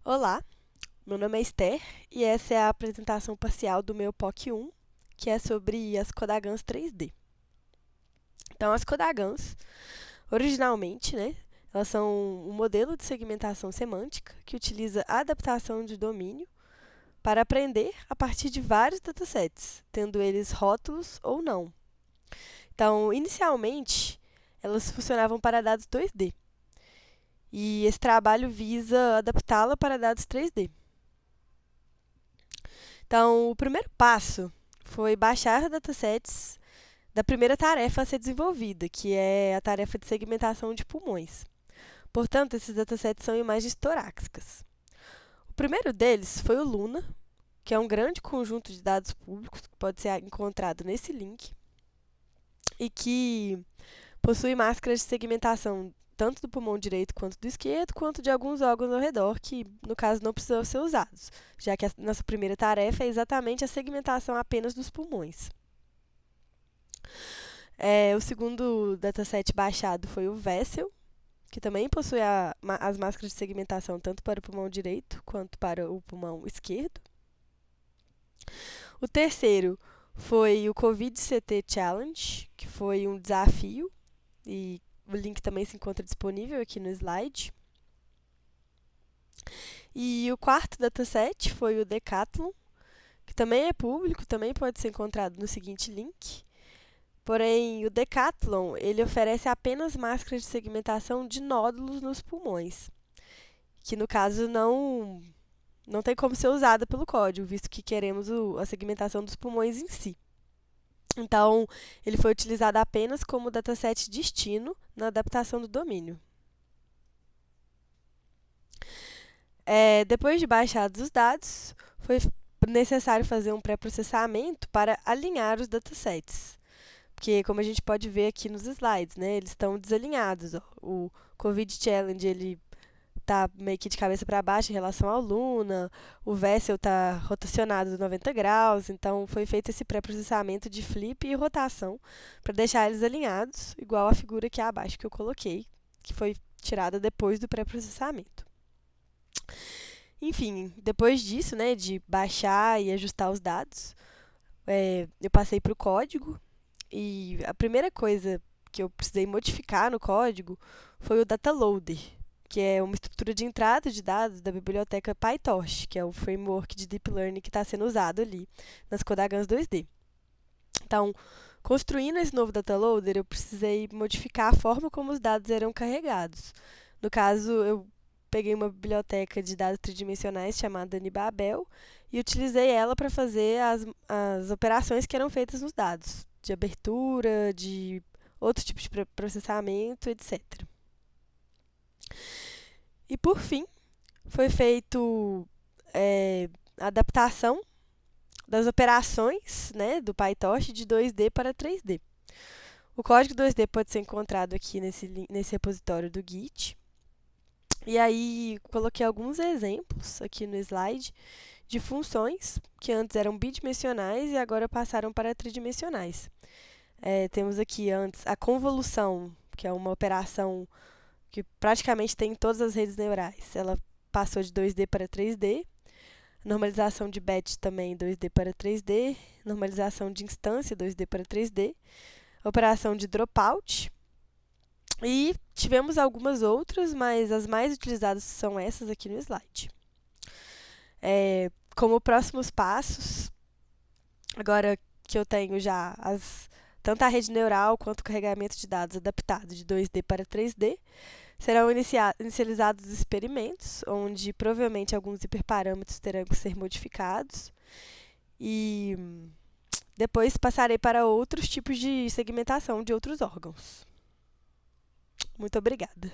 Olá, meu nome é Esther e essa é a apresentação parcial do meu POC 1, que é sobre as Kodagans 3D. Então, as Kodagans, originalmente, elas são um modelo de segmentação semântica que utiliza a adaptação de domínio para aprender a partir de vários datasets, tendo eles rótulos ou não. Então, inicialmente, elas funcionavam para dados 2D, e esse trabalho visa adaptá-la para dados 3D. Então, o primeiro passo foi baixar datasets da primeira tarefa a ser desenvolvida, que é a tarefa de segmentação de pulmões. Portanto, esses datasets são imagens torácicas. O primeiro deles foi o LUNA, que é um grande conjunto de dados públicos que pode ser encontrado nesse link e que possui máscaras de segmentação tanto do pulmão direito quanto do esquerdo, quanto de alguns órgãos ao redor, que, no caso, não precisam ser usados, já que a nossa primeira tarefa é exatamente a segmentação apenas dos pulmões. O segundo dataset baixado foi o Vessel, que também possui as máscaras de segmentação tanto para o pulmão direito quanto para o pulmão esquerdo. O terceiro foi o COVID-CT Challenge, que foi um desafio, e o link também se encontra disponível aqui no slide. E o quarto dataset foi o Decathlon, que também é público, também pode ser encontrado no seguinte link. Porém, o Decathlon ele oferece apenas máscaras de segmentação de nódulos nos pulmões, que no caso não tem como ser usada pelo código, visto que queremos a segmentação dos pulmões em si. Então, ele foi utilizado apenas como dataset destino na adaptação do domínio. Depois de baixados os dados, foi necessário fazer um pré-processamento para alinhar os datasets. Porque, como a gente pode ver aqui nos slides, eles estão desalinhados. O COVID Challenge ele está meio que de cabeça para baixo em relação ao Luna, o Vessel está rotacionado 90 graus, então foi feito esse pré-processamento de flip e rotação para deixar eles alinhados, igual a figura aqui abaixo que eu coloquei, que foi tirada depois do pré-processamento. Enfim, depois disso, de baixar e ajustar os dados, eu passei para o código, e a primeira coisa que eu precisei modificar no código foi o data loader, que é uma estrutura de entrada de dados da biblioteca PyTorch, que é o framework de Deep Learning que está sendo usado ali nas Kodagans 2D. Então, construindo esse novo data loader, eu precisei modificar a forma como os dados eram carregados. No caso, eu peguei uma biblioteca de dados tridimensionais chamada Nibabel e utilizei ela para fazer as operações que eram feitas nos dados, de abertura, de outros tipos de processamento, etc. E, por fim, foi feito a adaptação das operações do PyTorch de 2D para 3D. O código 2D pode ser encontrado aqui nesse repositório do Git. E aí, coloquei alguns exemplos aqui no slide de funções que antes eram bidimensionais e agora passaram para tridimensionais. Temos aqui antes a convolução, que é uma operação que praticamente tem em todas as redes neurais. Ela passou de 2D para 3D. Normalização de batch também 2D para 3D. Normalização de instância 2D para 3D. Operação de dropout. E tivemos algumas outras, mas as mais utilizadas são essas aqui no slide. Como próximos passos, agora que eu tenho já tanto a rede neural quanto o carregamento de dados adaptado de 2D para 3D, serão inicializados experimentos, onde provavelmente alguns hiperparâmetros terão que ser modificados. E depois passarei para outros tipos de segmentação de outros órgãos. Muito obrigada.